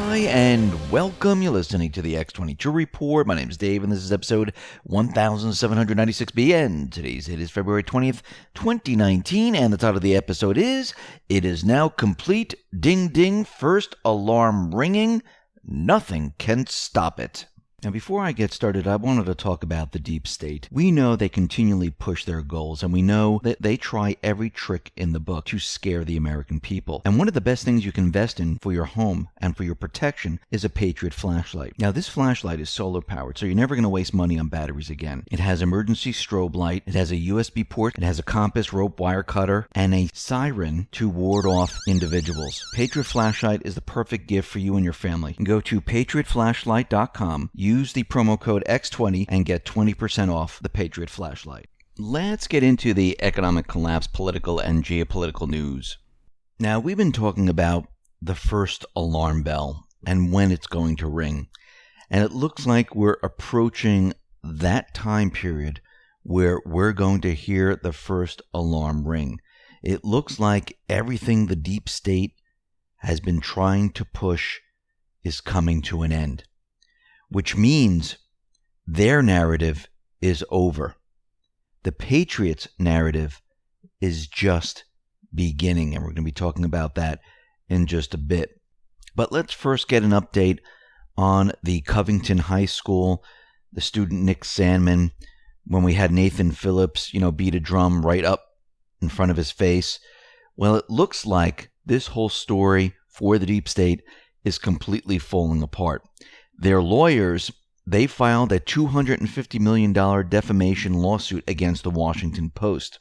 Hi, and welcome. You're listening to the X22 Report. My name is Dave, and this is episode 1796B, and today's hit is February 20th, 2019, and the title of the episode is, It is Now Complete, Ding Ding, First Alarm Ringing, Nothing Can Stop It. Now, before I get started, I wanted to talk about the deep state. We know they continually push their goals, and we know that they try every trick in the book to scare the American people. And one of the best things you can invest in for your home and for your protection is a Patriot flashlight. Now, this flashlight is solar powered, so you're never going to waste money on batteries again. It has emergency strobe light, it has a USB port, it has a compass, rope, wire cutter, and a siren to ward off individuals. Patriot flashlight is the perfect gift for you and your family. Go to patriotflashlight.com. Use the promo code X20 and get 20% off the Patriot flashlight. Let's get into the economic collapse, political and geopolitical news. Now, we've been talking about the first alarm bell and when it's going to ring. And it looks like we're approaching that time period where we're going to hear the first alarm ring. It looks like everything the deep state has been trying to push is coming to an end, which means their narrative is over. The Patriots' narrative is just beginning, and we're going to be talking about that in just a bit. But let's first get an update on the Covington High School, the student Nick Sandman, when we had Nathan Phillips, beat a drum right up in front of his face. Well, it looks like this whole story for the deep state is completely falling apart. Their lawyers, they filed a $250 million defamation lawsuit against the Washington Post.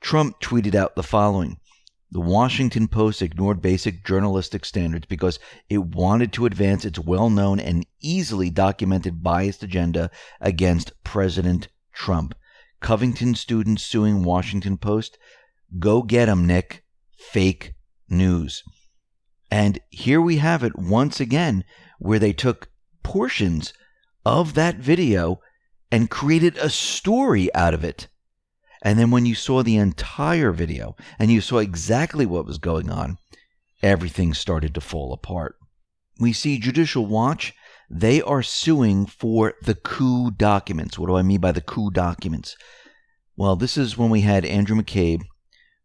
Trump tweeted out the following: "The Washington Post ignored basic journalistic standards because it wanted to advance its well-known and easily documented biased agenda against President Trump. Covington students suing Washington Post. Go get 'em, Nick. Fake news." And here we have it once again, where they took portions of that video and created a story out of it. And then when you saw the entire video and you saw exactly what was going on, everything started to fall apart. We see Judicial Watch. They are suing for the coup documents. What do I mean by the coup documents? Well, this is when we had Andrew McCabe,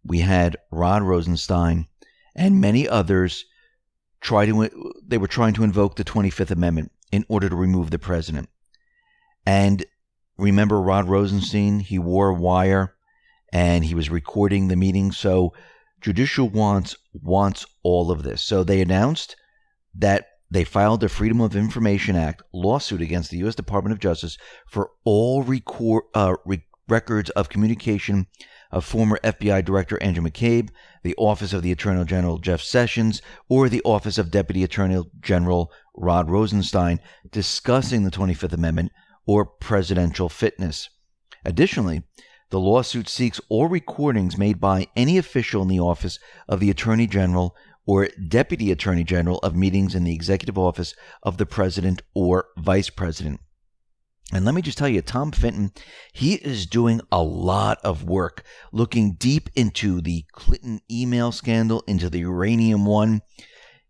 we had Rod Rosenstein, and many others they were trying to invoke the 25th Amendment in order to remove the president. And remember Rod Rosenstein, he wore a wire and he was recording the meeting. So Judicial wants all of this. So they announced that they filed a Freedom of Information Act lawsuit against the U.S. Department of Justice for all records of communication of former FBI Director Andrew McCabe, the Office of the Attorney General Jeff Sessions, or the Office of Deputy Attorney General Rod Rosenstein, discussing the 25th Amendment or presidential fitness. Additionally, the lawsuit seeks all recordings made by any official in the Office of the Attorney General or Deputy Attorney General of meetings in the Executive Office of the President or Vice President. And let me just tell you, Tom Fitton, he is doing a lot of work looking deep into the Clinton email scandal, into the uranium one.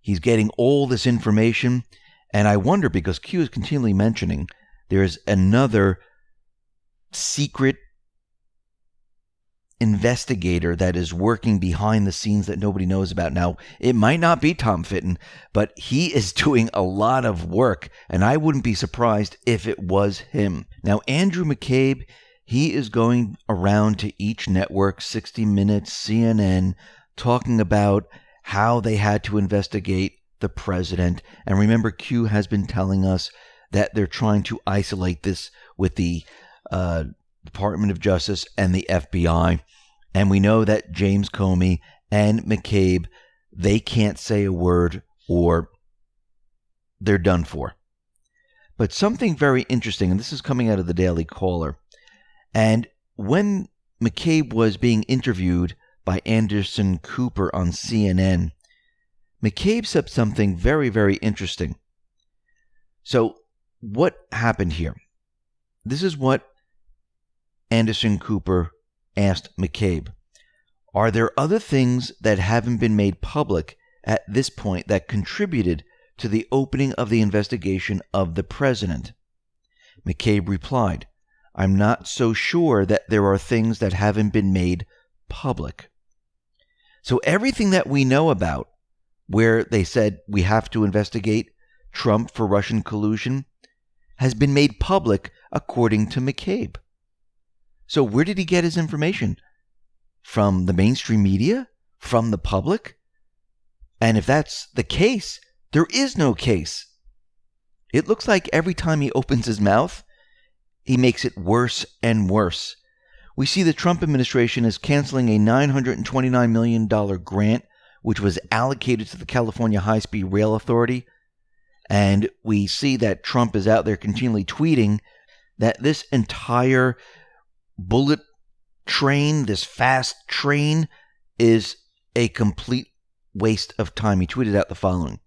He's getting all this information. And I wonder, because Q is continually mentioning, there's another secret investigator that is working behind the scenes that nobody knows about. Now, it might not be Tom Fitton, but he is doing a lot of work, and I wouldn't be surprised if it was him. Now, Andrew McCabe, he is going around to each network, 60 Minutes, CNN, talking about how they had to investigate the president. And remember, Q has been telling us that they're trying to isolate this with the Department of Justice and the FBI. And we know that James Comey and McCabe, they can't say a word or they're done for. But something very interesting, and this is coming out of the Daily Caller, and when McCabe was being interviewed by Anderson Cooper on CNN, McCabe said something very, very interesting. So what happened here? This is what Anderson Cooper asked McCabe. Are there other things that haven't been made public at this point that contributed to the opening of the investigation of the president. McCabe replied, "I'm not so sure that there are things that haven't been made public." So everything that we know about, where they said we have to investigate Trump for Russian collusion, has been made public according to McCabe. So where did he get his information? From the mainstream media? From the public? And if that's the case, there is no case. It looks like every time he opens his mouth, he makes it worse and worse. We see the Trump administration is canceling a $929 million grant, which was allocated to the California High-Speed Rail Authority. And we see that Trump is out there continually tweeting that this entire bullet train, this fast train, is a complete waste of time. He tweeted out the following: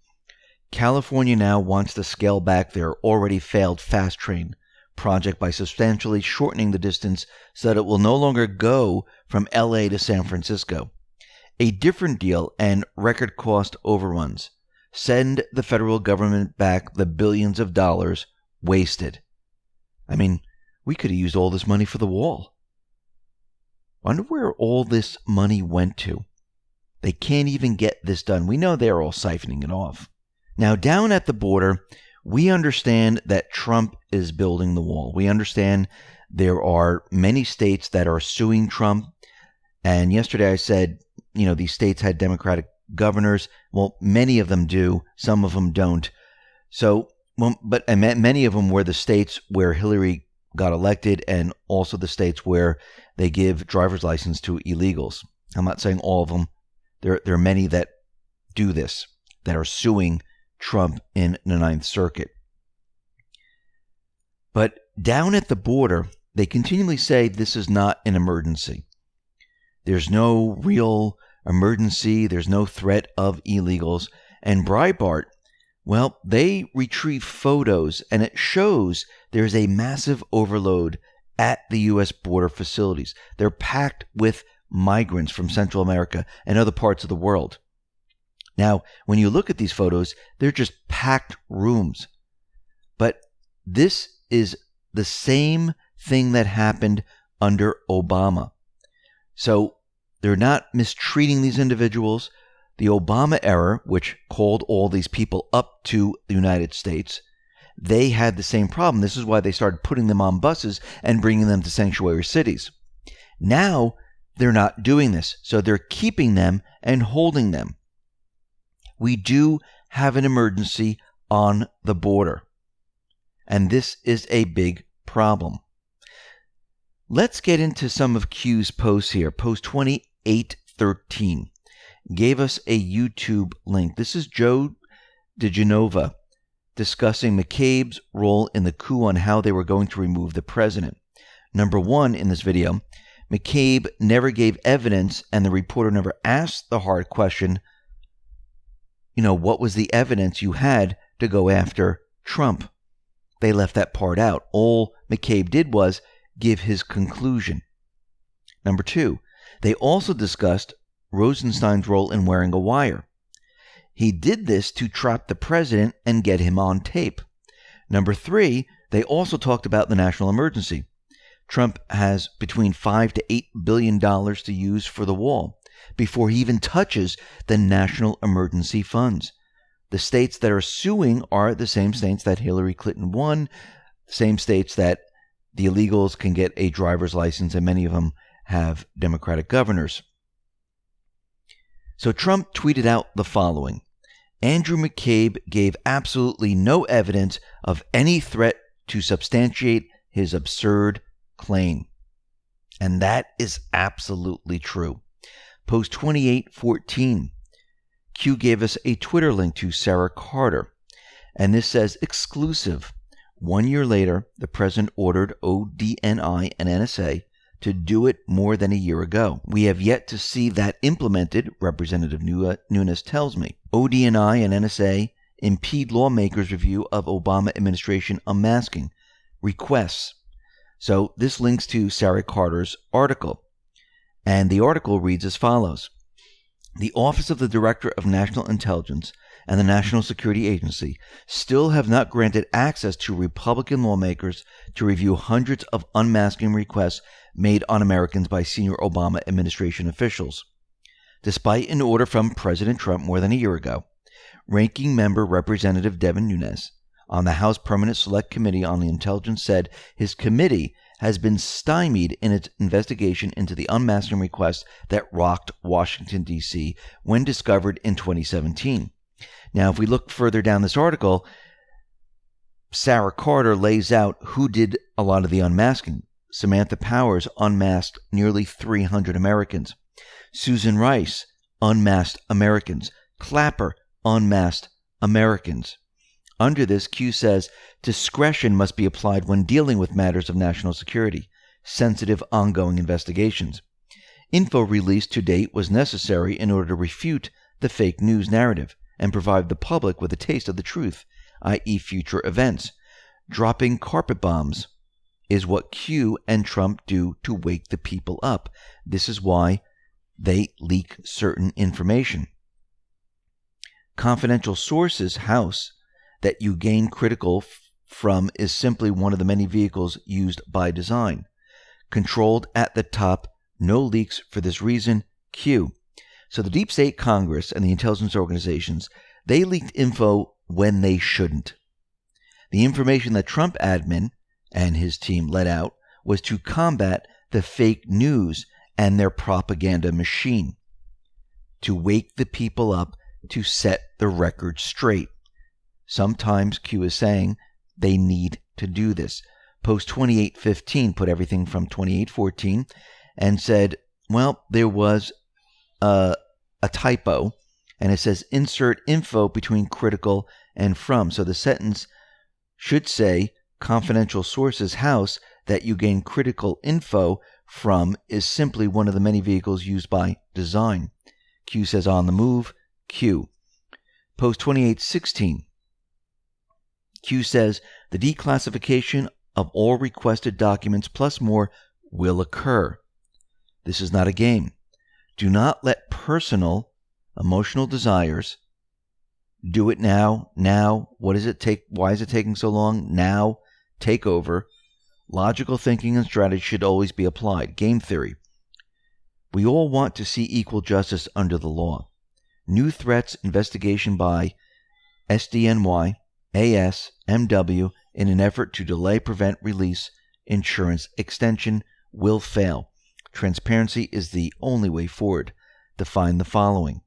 California now wants to scale back their already failed fast train project by substantially shortening the distance so that it will no longer go from LA to San Francisco. A different deal and record cost overruns send the federal government back the billions of dollars wasted. I mean, we could have used all this money for the wall. Wonder where all this money went to. They can't even get this done. We know they're all siphoning it off. Now, down at the border, we understand that Trump is building the wall. We understand there are many states that are suing Trump. And yesterday I said, these states had Democratic governors. Well, many of them do. Some of them don't. So, but many of them were the states where Hillary got elected, and also the states where they give driver's license to illegals. I'm not saying all of them. There are many that do this, that are suing Trump in the Ninth Circuit. But down at the border, they continually say this is not an emergency. There's no real emergency. There's no threat of illegals. And Breitbart, well, they retrieve photos, and it shows there's a massive overload at the U.S. border facilities. They're packed with migrants from Central America and other parts of the world. Now, when you look at these photos, they're just packed rooms. But this is the same thing that happened under Obama. So they're not mistreating these individuals. The Obama era, which called all these people up to the United States, they had the same problem. This is why they started putting them on buses and bringing them to sanctuary cities. Now, they're not doing this, so they're keeping them and holding them. We do have an emergency on the border, and this is a big problem. Let's get into some of Q's posts here. Post 2813 gave us a YouTube link. This is Joe DeGenova discussing McCabe's role in the coup on how they were going to remove the president. Number one, in this video, McCabe never gave evidence, and the reporter never asked the hard question, what was the evidence you had to go after Trump? They left that part out. All McCabe did was give his conclusion. Number two, they also discussed Rosenstein's role in wearing a wire. He did this to trap the president and get him on tape. Number three, they also talked about the national emergency. Trump has between $5 to $8 billion to use for the wall before he even touches the national emergency funds. The states that are suing are the same states that Hillary Clinton won, same states that the illegals can get a driver's license, and many of them have Democratic governors. So Trump tweeted out the following: Andrew McCabe gave absolutely no evidence of any threat to substantiate his absurd claim. And that is absolutely true. Post 2814. Q gave us a Twitter link to Sarah Carter. And this says, exclusive. 1 year later, the president ordered ODNI and NSA to do it more than a year ago. We have yet to see that implemented, Representative Nunes tells me. ODNI and NSA impede lawmakers' review of Obama administration unmasking requests. So this links to Sarah Carter's article. And the article reads as follows. The Office of the Director of National Intelligence and the National Security Agency still have not granted access to Republican lawmakers to review hundreds of unmasking requests made on Americans by senior Obama administration officials. Despite an order from President Trump more than a year ago, Ranking Member Representative Devin Nunes on the House Permanent Select Committee on the Intelligence said his committee has been stymied in its investigation into the unmasking request that rocked Washington, D.C. when discovered in 2017. Now, if we look further down this article, Sarah Carter lays out who did a lot of the unmasking. Samantha Powers unmasked nearly 300 Americans. Susan Rice unmasked Americans. Clapper unmasked Americans. Under this, Q says, discretion must be applied when dealing with matters of national security, sensitive ongoing investigations. Info released to date was necessary in order to refute the fake news narrative and provide the public with a taste of the truth, i.e. future events. Dropping carpet bombs is what Q and Trump do to wake the people up. This is why they leak certain information. Confidential sources house that you gain critical from is simply one of the many vehicles used by design. Controlled at the top, no leaks for this reason, Q. So the Deep State Congress and the intelligence organizations, they leaked info when they shouldn't. The information that Trump admin and his team let out was to combat the fake news and their propaganda machine, to wake the people up, to set the record straight. Sometimes Q is saying they need to do this. Post 2815 put everything from 2814 and said, well, there was a typo, and it says insert info between critical and from. So the sentence should say confidential sources house that you gain critical info from is simply one of the many vehicles used by design. Q says on the move, Q. Post 2816. Q says the declassification of all requested documents plus more will occur. This is not a game. Do not let personal, emotional desires do it now. What does it take? Why is it taking so long? Now, take over. Logical thinking and strategy should always be applied. Game theory. We all want to see equal justice under the law. New threats investigation by SDNY, AS, MW in an effort to delay, prevent, release, insurance extension will fail. Transparency is the only way forward. Define the following: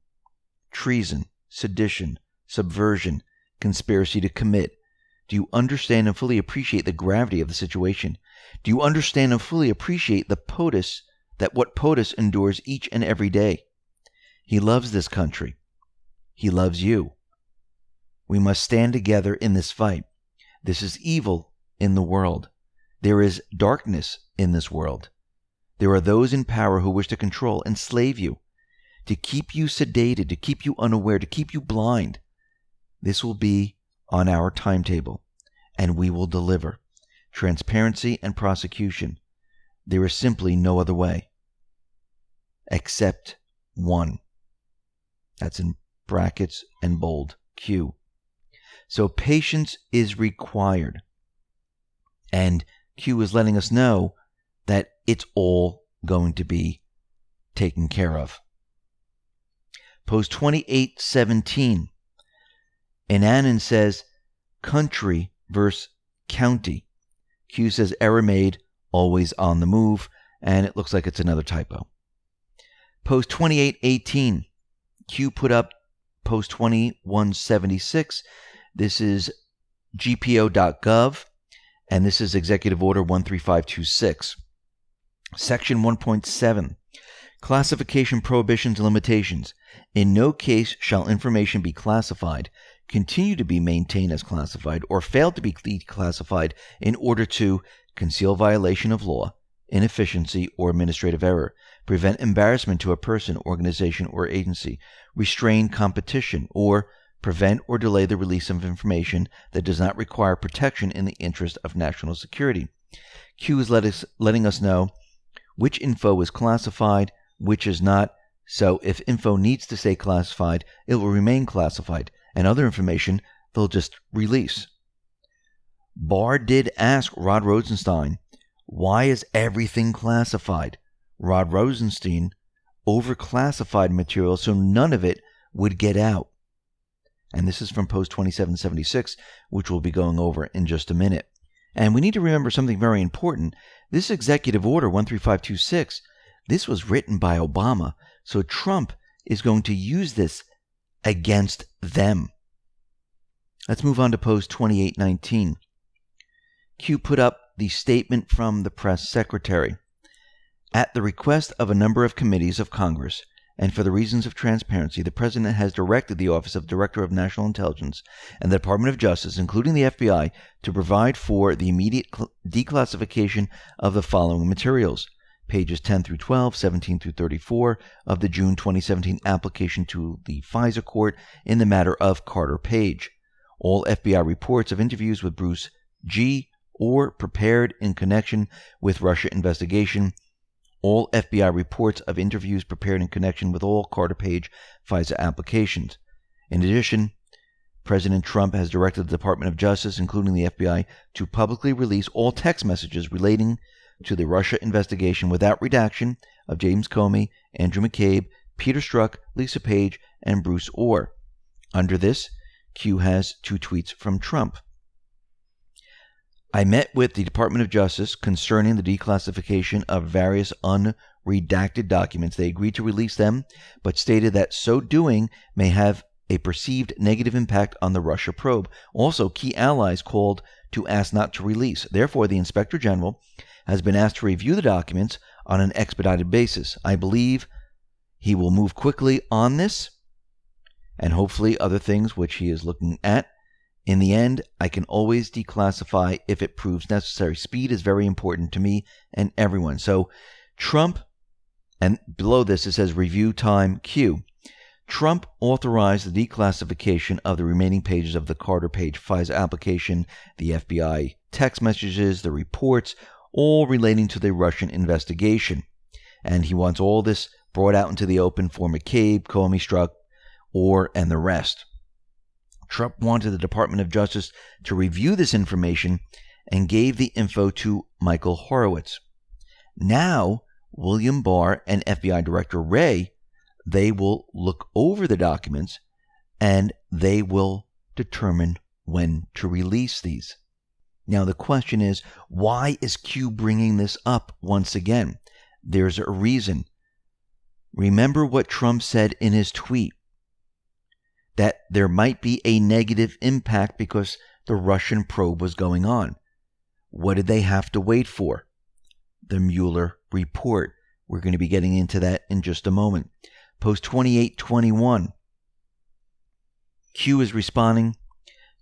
treason, sedition, subversion, conspiracy to commit. Do you understand and fully appreciate the gravity of the situation? Do you understand and fully appreciate what POTUS endures each and every day? He loves this country. He loves you. We must stand together in this fight. This is evil in the world. There is darkness in this world. There are those in power who wish to control, enslave you, to keep you sedated, to keep you unaware, to keep you blind. This will be on our timetable, and we will deliver transparency and prosecution. There is simply no other way except one. That's in brackets and bold, Q. So patience is required. And Q is letting us know that it's all going to be taken care of. Post 2817. Annan says country versus county. Q says error made, always on the move, and it looks like it's another typo. Post 2818. Q put up post 2176. This is gpo.gov, and this is Executive Order 13526. Section 1.7. Classification prohibitions and limitations. In no case shall information be classified, continue to be maintained as classified, or fail to be declassified in order to conceal violation of law, inefficiency, or administrative error, prevent embarrassment to a person, organization, or agency, restrain competition, or prevent or delay the release of information that does not require protection in the interest of national security. Q is letting us know which info is classified, which is not. So if info needs to stay classified, it will remain classified, and other information they'll just release. Barr did ask Rod Rosenstein, why is everything classified? Rod Rosenstein overclassified material so none of it would get out. And this is from Post 2776, which we'll be going over in just a minute. And we need to remember something very important. This executive order 13526, this was written by Obama, so Trump is going to use this against them. Let's move on to Post 2819. Q put up the statement from the press secretary. At the request of a number of committees of Congress, and for the reasons of transparency, the President has directed the Office of Director of National Intelligence and the Department of Justice, including the FBI, to provide for the immediate declassification of the following materials. Pages 10 through 12, 17 through 34 of the June 2017 application to the FISA court in the matter of Carter Page. All FBI reports of interviews with Bruce G. or prepared in connection with Russia investigation. All FBI reports of interviews prepared in connection with all Carter Page FISA applications. In addition, President Trump has directed the Department of Justice, including the FBI, to publicly release all text messages relating to the Russia investigation without redaction of James Comey, Andrew McCabe, Peter Strzok, Lisa Page, and Bruce Orr. Under this, Q has 2 tweets from Trump. I met with the Department of Justice concerning the declassification of various unredacted documents. They agreed to release them, but stated that so doing may have a perceived negative impact on the Russia probe. Also, key allies called to ask not to release. Therefore, the Inspector General has been asked to review the documents on an expedited basis. I believe he will move quickly on this, and hopefully other things which he is looking at. In the end, I can always declassify if it proves necessary. Speed is very important to me and everyone. So Trump, and below this it says review time Q. Trump authorized the declassification of the remaining pages of the Carter Page FISA application, the FBI text messages, the reports, all relating to the Russian investigation. And he wants all this brought out into the open for McCabe, Comey, Strzok, Orr, and the rest. Trump wanted the Department of Justice to review this information and gave the info to Michael Horowitz. Now, William Barr and FBI Director Wray, they will look over the documents and they will determine when to release these. Now, the question is, why is Q bringing this up once again? There's a reason. Remember what Trump said in his tweet, that there might be a negative impact because the Russian probe was going on. What did they have to wait for? The Mueller report. We're going to be getting into that in just a moment. Post 2821. Q is responding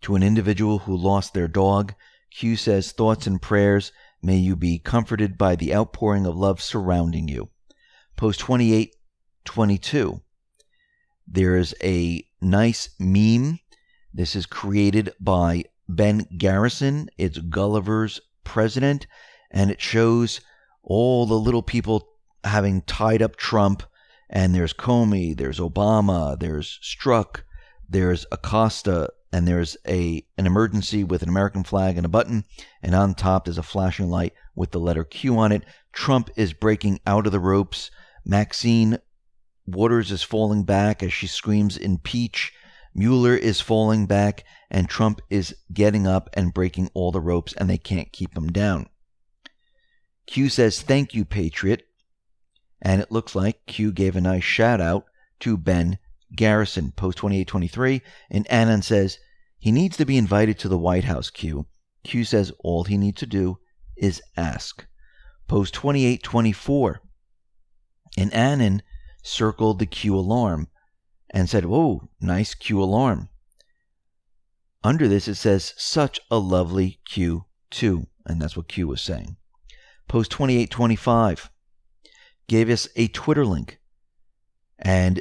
to an individual who lost their dog. Q says, thoughts and prayers, may you be comforted by the outpouring of love surrounding you. Post 2822. There is a nice meme. This is created by Ben Garrison. It's Gulliver's President, and it shows all the little people having tied up Trump, and there's Comey, there's Obama, there's Strzok, there's Acosta, and there's an emergency with an American flag and a button, and on top there's a flashing light with the letter Q on it. Trump is breaking out of the ropes. Maxine Waters is falling back as she screams impeach. Mueller is falling back, and Trump is getting up and breaking all the ropes, and they can't keep him down. Q says, thank you, Patriot. And it looks like Q gave a nice shout out to Ben Garrison. Post 2823. And Annan says, he needs to be invited to the White House, Q. Q says all he needs to do is ask. Post 2824. And Annan circled the Q alarm and said, whoa, nice Q alarm. Under this it says, such a lovely Q2. And that's what Q was saying. Post 2825 gave us a Twitter link. And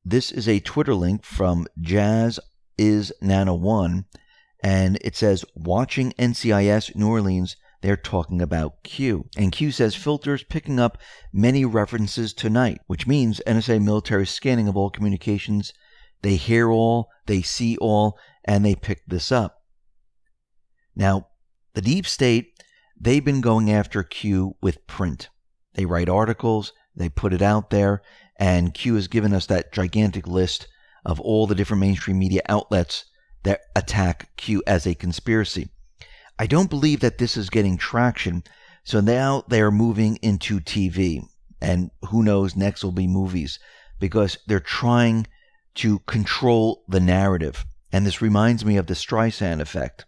this is a Twitter link from Jazz is Nana 1. And it says, watching NCIS New Orleans, they're talking about Q. And Q says, filters picking up many references tonight, which means NSA military scanning of all communications They hear all, they see all, and they pick this up. Now, the deep state, they've been going after Q with print. They write articles, they put it out there, and Q has given us that gigantic list of all the different mainstream media outlets that attack Q as a conspiracy. I don't believe that this is getting traction, so now they're moving into TV, and who knows, next will be movies, because they're trying to control the narrative. And this reminds me of the Streisand effect.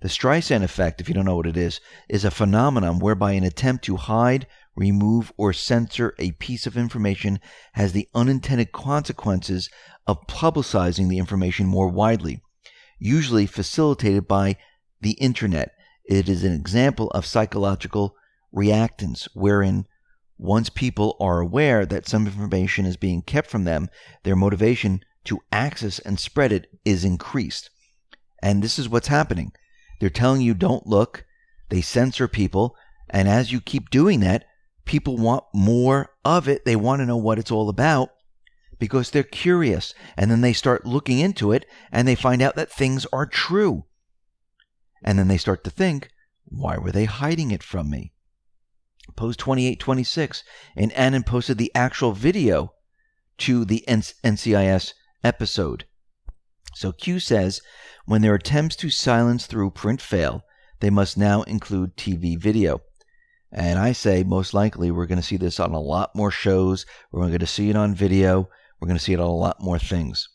The Streisand effect, if you don't know what it is a phenomenon whereby an attempt to hide, remove, or censor a piece of information has the unintended consequences of publicizing the information more widely, usually facilitated by the internet. It is an example of psychological reactance, wherein once people are aware that some information is being kept from them, their motivation to access and spread it is increased. And this is what's happening. They're telling you don't look, they censor people, and as you keep doing that, people want more of it. They want to know what it's all about because they're curious. And then they start looking into it and they find out that things are true. And then they start to think, why were they hiding it from me? Post 2826, and Annan posted the actual video to the NCIS episode. So Q says, when their attempts to silence through print fail, they must now include TV video. And I say, most likely, we're going to see this on a lot more shows. We're going to see it on video. We're going to see it on a lot more things.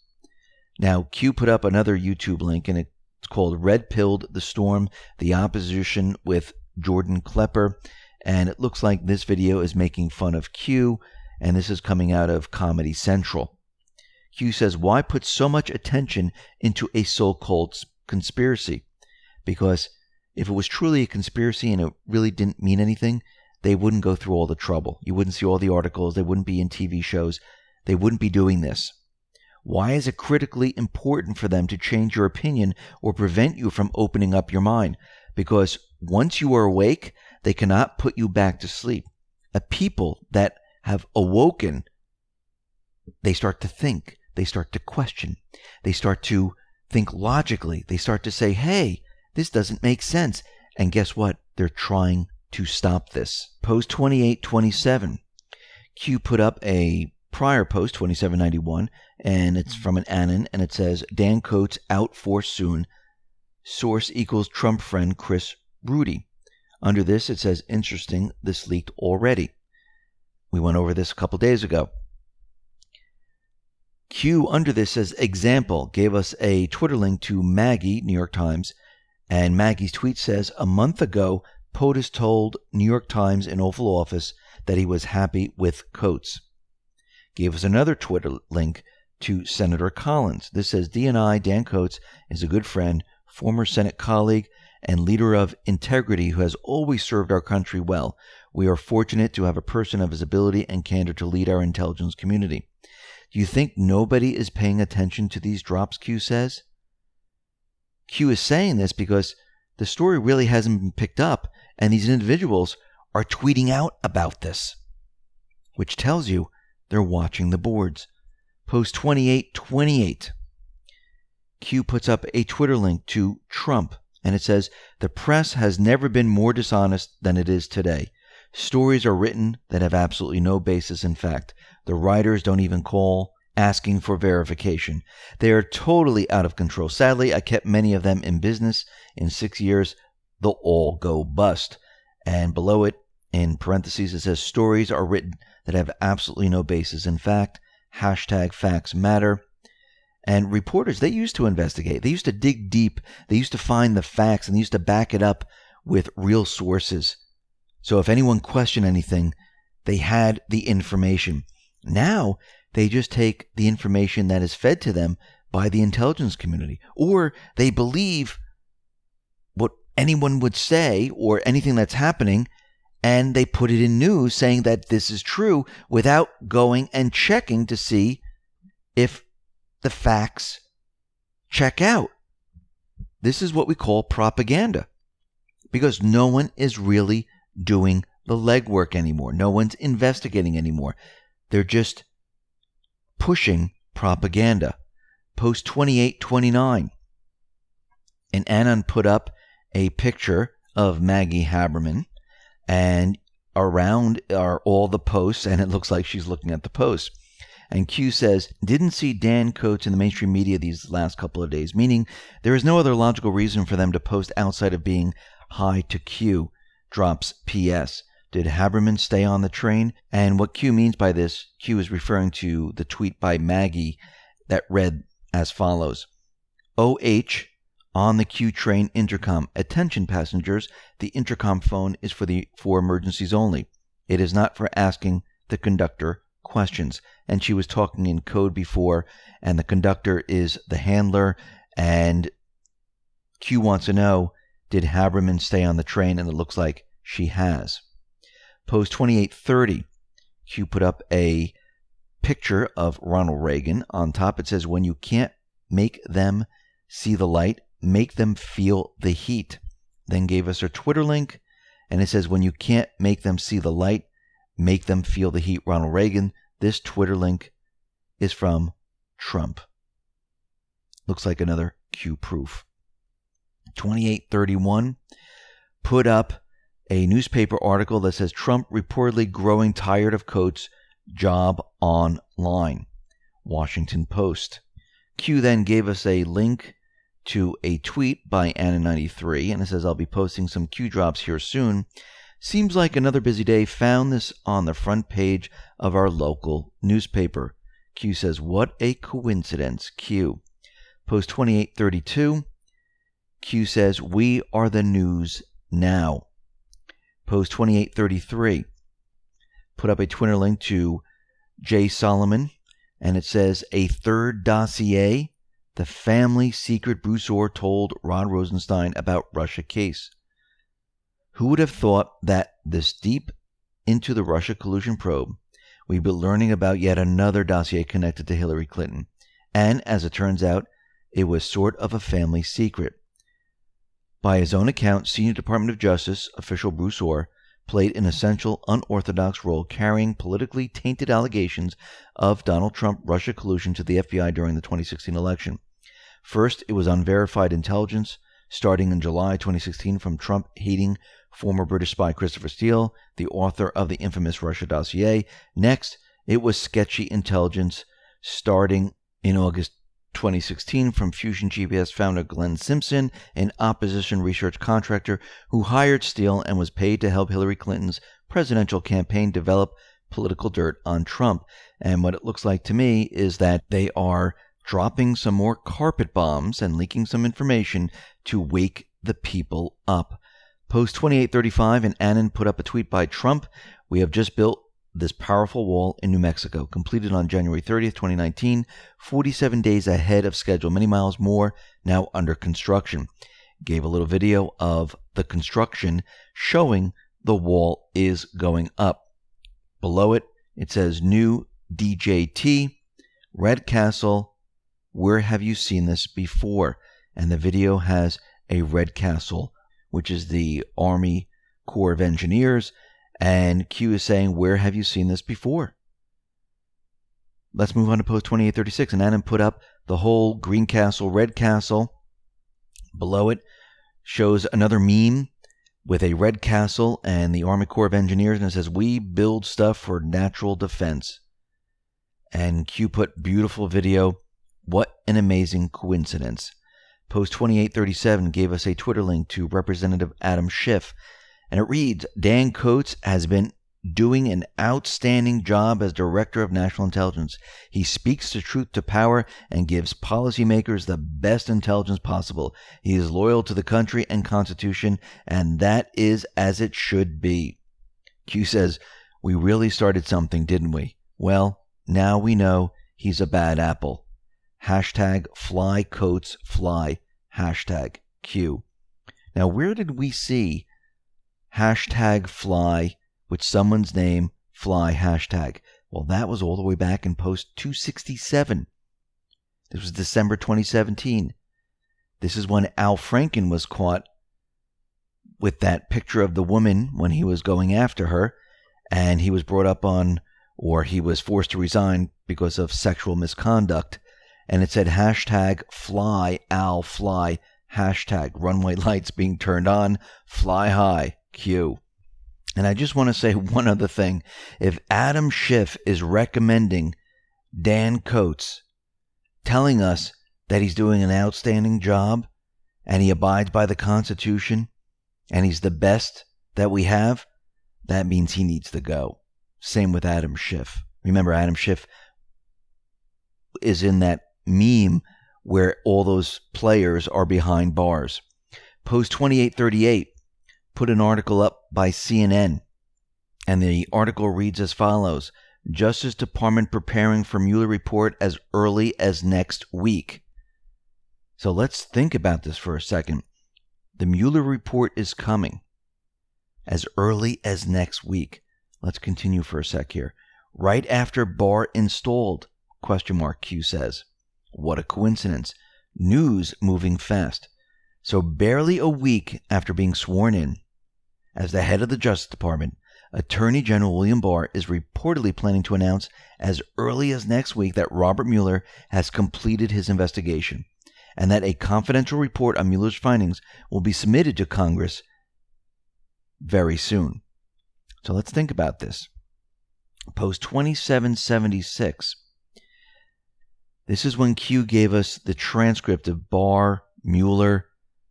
Now, Q put up another YouTube link, and it's called Red Pilled the Storm, the Opposition with Jordan Klepper. And it looks like this video is making fun of Q, and this is coming out of Comedy Central. Q says, why put so much attention into a so-called conspiracy? Because if it was truly a conspiracy and it really didn't mean anything, they wouldn't go through all the trouble. You wouldn't see all the articles. They wouldn't be in TV shows. They wouldn't be doing this. Why is it critically important for them to change your opinion or prevent you from opening up your mind? Because once you are awake, they cannot put you back to sleep. A people that have awoken, they start to think. They start to question. They start to think logically. They start to say, hey, this doesn't make sense. And guess what? They're trying to stop this. Post 2827. Q put up a prior post, 2791, and it's from an Annan, and it says, Dan Coates out for soon. Source equals Trump friend Chris Rudy. Under this, it says, interesting, this leaked already. We went over this a couple days ago. Q under this says, example, gave us a Twitter link to Maggie, New York Times, and Maggie's tweet says, a month ago, POTUS told New York Times in Oval Office that he was happy with Coates. Gave us another Twitter link to Senator Collins. This says, DNI, Dan Coates, is a good friend, former Senate colleague, and leader of integrity who has always served our country well. We are fortunate to have a person of his ability and candor to lead our intelligence community. Do you think nobody is paying attention to these drops, Q says? Q is saying this because the story really hasn't been picked up, and these individuals are tweeting out about this, which tells you they're watching the boards. Post 2828. Q puts up a Twitter link to Trump, and it says, the press has never been more dishonest than it is today. Stories are written that have absolutely no basis in fact. The writers don't even call asking for verification. They are totally out of control. Sadly, I kept many of them in business. In 6 years, they'll all go bust. And below it, in parentheses, it says, stories are written that have absolutely no basis in fact. Hashtag facts matter. And reporters, they used to investigate. They used to dig deep. They used to find the facts, and they used to back it up with real sources. So if anyone questioned anything, they had the information. Now, they just take the information that is fed to them by the intelligence community, or they believe what anyone would say or anything that's happening, and they put it in news saying that this is true without going and checking to see if the facts check out. This is what we call propaganda, because no one is really doing the legwork anymore. No one's investigating anymore. They're just pushing propaganda. Post 2829. And Anon put up a picture of Maggie Haberman, and around are all the posts, and it looks like she's looking at the posts. And Q says, didn't see Dan Coates in the mainstream media these last couple of days, meaning there is no other logical reason for them to post outside of being hi to Q. Drops P.S. Did Haberman stay on the train? And what Q means by this, Q is referring to the tweet by Maggie that read as follows. OH on the Q train intercom. Attention passengers, the intercom phone is for emergencies only. It is not for asking the conductor questions. And she was talking in code before, and the conductor is the handler, and Q wants to know, did Haberman stay on the train? And it looks like she has. Post 2830, Q put up a picture of Ronald Reagan. On top it says, when you can't make them see the light, make them feel the heat. Then gave us her Twitter link, and it says, when you can't make them see the light, make them feel the heat. Ronald Reagan. This Twitter link is from Trump. Looks like another Q proof. 2831 put up a newspaper article that says Trump reportedly growing tired of Coates' job online. Washington Post. Q then gave us a link to a tweet by Anna93, and it says, I'll be posting some Q drops here soon. Seems like another busy day. Found this on the front page of our local newspaper. Q says, what a coincidence. Q. Post 2832. Q says, we are the news now. Post 2833. Put up a Twitter link to Jay Solomon, and it says, a third dossier. The family secret Bruce Orr told Rod Rosenstein about Russia case. Who would have thought that this deep into the Russia collusion probe, we'd be learning about yet another dossier connected to Hillary Clinton? And as it turns out, it was sort of a family secret. By his own account, Senior Department of Justice official Bruce Orr played an essential, unorthodox role carrying politically tainted allegations of Donald Trump Russia collusion to the FBI during the 2016 election. First, it was unverified intelligence starting in July 2016 from Trump-hating former British spy Christopher Steele, the author of the infamous Russia dossier. Next, it was sketchy intelligence starting in August 2016 from Fusion GPS founder Glenn Simpson, an opposition research contractor who hired Steele and was paid to help Hillary Clinton's presidential campaign develop political dirt on Trump. And what it looks like to me is that they are dropping some more carpet bombs and leaking some information to wake the people up. Post 2835, and Annan put up a tweet by Trump. We have just built this powerful wall in New Mexico, completed on January 30th, 2019, 47 days ahead of schedule, many miles more now under construction. Gave a little video of the construction showing the wall is going up. Below it, it says new DJT, Red Castle, where have you seen this before? And the video has a Red Castle, which is the Army Corps of Engineers, and Q is saying, where have you seen this before? Let's move on to post 2836, and Annan put up the whole Green Castle, Red Castle. Below it shows another meme with a Red Castle and the Army Corps of Engineers, and it says, we build stuff for natural defense. And Q put beautiful video. What an amazing coincidence. Post 2837 gave us a Twitter link to Representative Adam Schiff, and it reads, Dan Coates has been doing an outstanding job as Director of National Intelligence. He speaks the truth to power and gives policymakers the best intelligence possible. He is loyal to the country and Constitution, and that is as it should be. Q says, we really started something, didn't we? Well, now we know he's a bad apple. Hashtag fly Coates fly. Hashtag Q. Now, where did we see hashtag fly with someone's name fly hashtag? Well, that was all the way back in post 267. This was December 2017. This is when Al Franken was caught with that picture of the woman when he was going after her, and he was brought up on, or he was forced to resign because of sexual misconduct. and it said hashtag fly, Al, fly, hashtag runway lights being turned on, fly high, Q. And I just want to say one other thing. If Adam Schiff is recommending Dan Coates, telling us that he's doing an outstanding job and he abides by the Constitution and he's the best that we have, that means he needs to go. Same with Adam Schiff. Remember, Adam Schiff is in that meme where all those players are behind bars. Post 2838 put an article up by CNN, and the article reads as follows: Justice Department preparing for Mueller report as early as next week. So let's think about this for a second. The Mueller report is coming as early as next week. Let's continue for a sec here. Right after Barr installed, ? Q says. What a coincidence. News moving fast. So barely a week after being sworn in as the head of the Justice Department, Attorney General William Barr is reportedly planning to announce as early as next week that Robert Mueller has completed his investigation and that a confidential report on Mueller's findings will be submitted to Congress very soon. So let's think about this. Post 2776. This is when Q gave us the transcript of Barr, Mueller,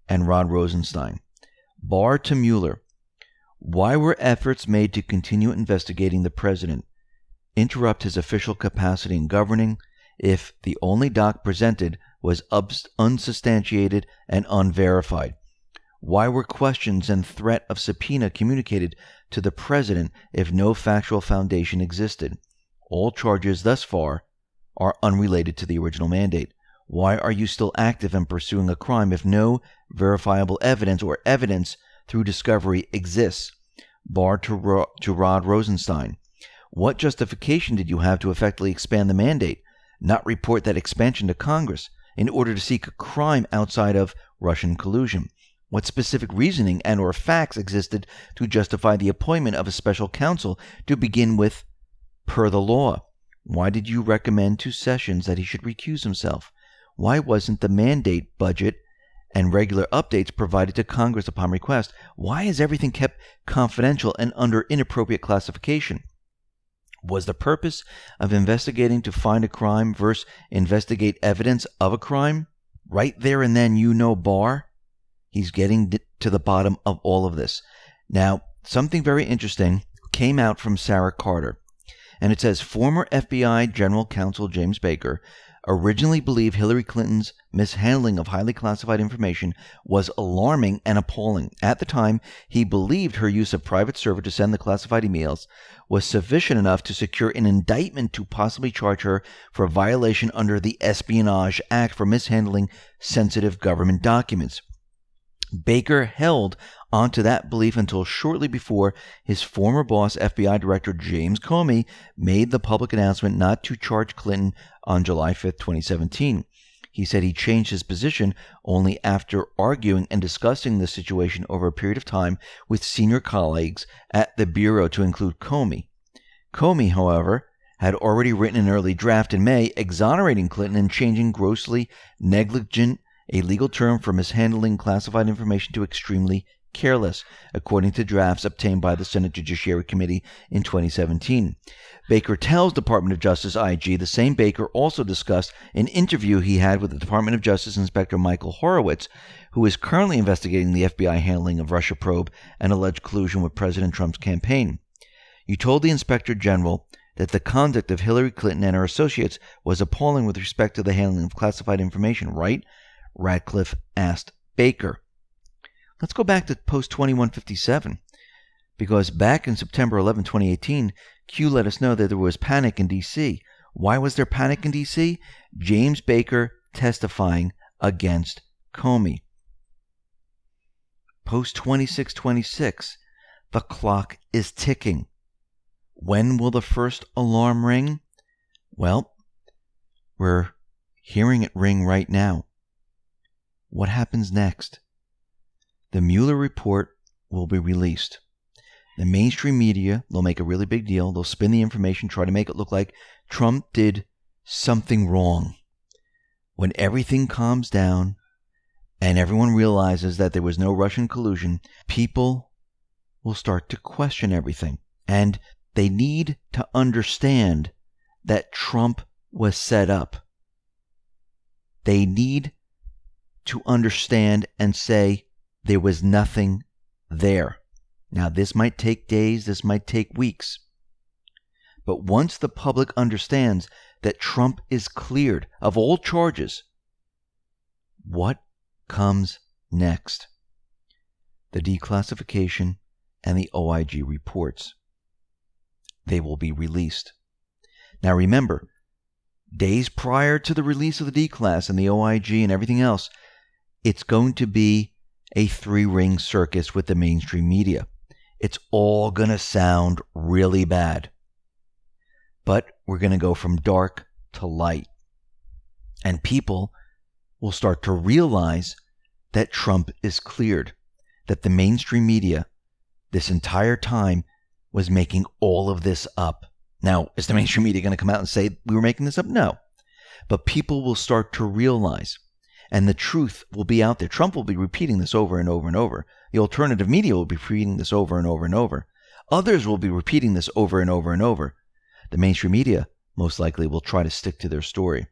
and Rod Rosenstein. Barr to Mueller. Why were efforts made to continue investigating the president interrupt his official capacity in governing if the only doc presented was unsubstantiated and unverified? Why were questions and threat of subpoena communicated to the president if no factual foundation existed? All charges thus far are unrelated to the original mandate. Why are you still active in pursuing a crime if no verifiable evidence or evidence through discovery exists? Barr to Rod Rosenstein. What justification did you have to effectively expand the mandate, not report that expansion to Congress, in order to seek a crime outside of Russian collusion? What specific reasoning and or facts existed to justify the appointment of a special counsel to begin with per the law? Why did you recommend to Sessions that he should recuse himself? Why wasn't the mandate, budget, and regular updates provided to Congress upon request? Why is everything kept confidential and under inappropriate classification? Was the purpose of investigating to find a crime versus investigate evidence of a crime? Right there and then, Barr, he's getting to the bottom of all of this. Now, something very interesting came out from Sarah Carter, and it says former FBI General Counsel James Baker originally believed Hillary Clinton's mishandling of highly classified information was alarming and appalling. At the time, he believed her use of private server to send the classified emails was sufficient enough to secure an indictment to possibly charge her for a violation under the Espionage Act for mishandling sensitive government documents. Baker held onto that belief until shortly before his former boss, FBI Director James Comey, made the public announcement not to charge Clinton on July 5, 2017. He said he changed his position only after arguing and discussing the situation over a period of time with senior colleagues at the Bureau, to include Comey. Comey, however, had already written an early draft in May exonerating Clinton and changing grossly negligent, a legal term for mishandling classified information, to extremely careless, according to drafts obtained by the Senate Judiciary Committee in 2017. Baker tells Department of Justice IG the same Baker also discussed an interview he had with the Department of Justice Inspector Michael Horowitz, who is currently investigating the FBI handling of Russia probe and alleged collusion with President Trump's campaign. You told the Inspector General that the conduct of Hillary Clinton and her associates was appalling with respect to the handling of classified information, right? Radcliffe asked Baker. Let's go back to post 2157, because back in September 11, 2018, Q let us know that there was panic in D.C. Why was there panic in D.C.? James Baker testifying against Comey. Post 2626, the clock is ticking. When will the first alarm ring? Well, we're hearing it ring right now. What happens next? The Mueller report will be released. The mainstream media, they'll make a really big deal. They'll spin the information, try to make it look like Trump did something wrong. when everything calms down and everyone realizes that there was no Russian collusion, people will start to question everything. And they need to understand that Trump was set up. They need to understand and say there was nothing there. Now, this might take days, this might take weeks. But once the public understands that Trump is cleared of all charges, what comes next? The declassification and the OIG reports. They will be released. Now remember, days prior to the release of the declass and the OIG and everything else, it's going to be a three-ring circus with the mainstream media. It's all going to sound really bad. But we're going to go from dark to light. And people will start to realize that Trump is cleared, that the mainstream media this entire time was making all of this up. Now, is the mainstream media going to come out and say we were making this up? No. But people will start to realize, and the truth will be out there. Trump will be repeating this over and over and over. The alternative media will be repeating this over and over and over. Others will be repeating this over and over and over. The mainstream media most likely will try to stick to their story.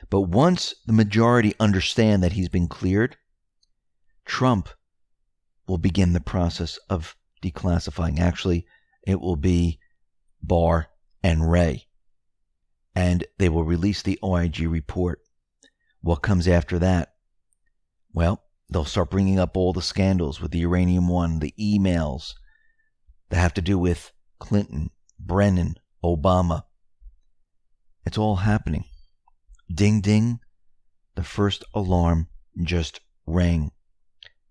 But once the majority understand that he's been cleared, Trump will begin the process of declassifying. Actually, it will be Barr and Wray. And they will release the OIG report. What comes after that? Well, they'll start bringing up all the scandals with the uranium one, the emails that have to do with Clinton, Brennan, Obama. It's all happening. Ding, ding. The first alarm just rang.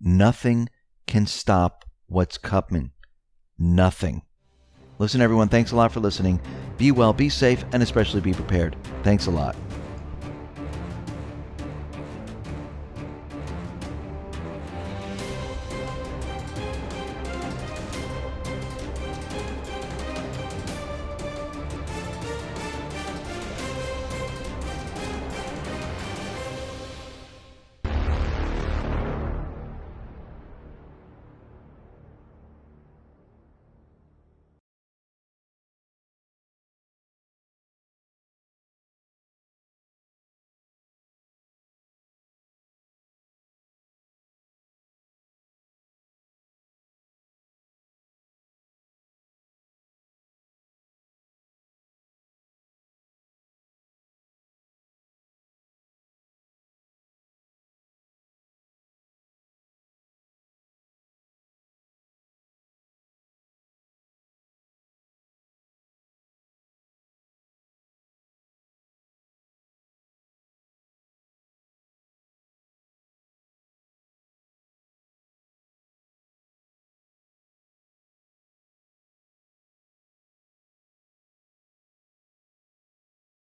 Nothing can stop what's coming. Nothing. Listen, everyone, thanks a lot for listening. Be well, be safe, and especially be prepared. Thanks a lot.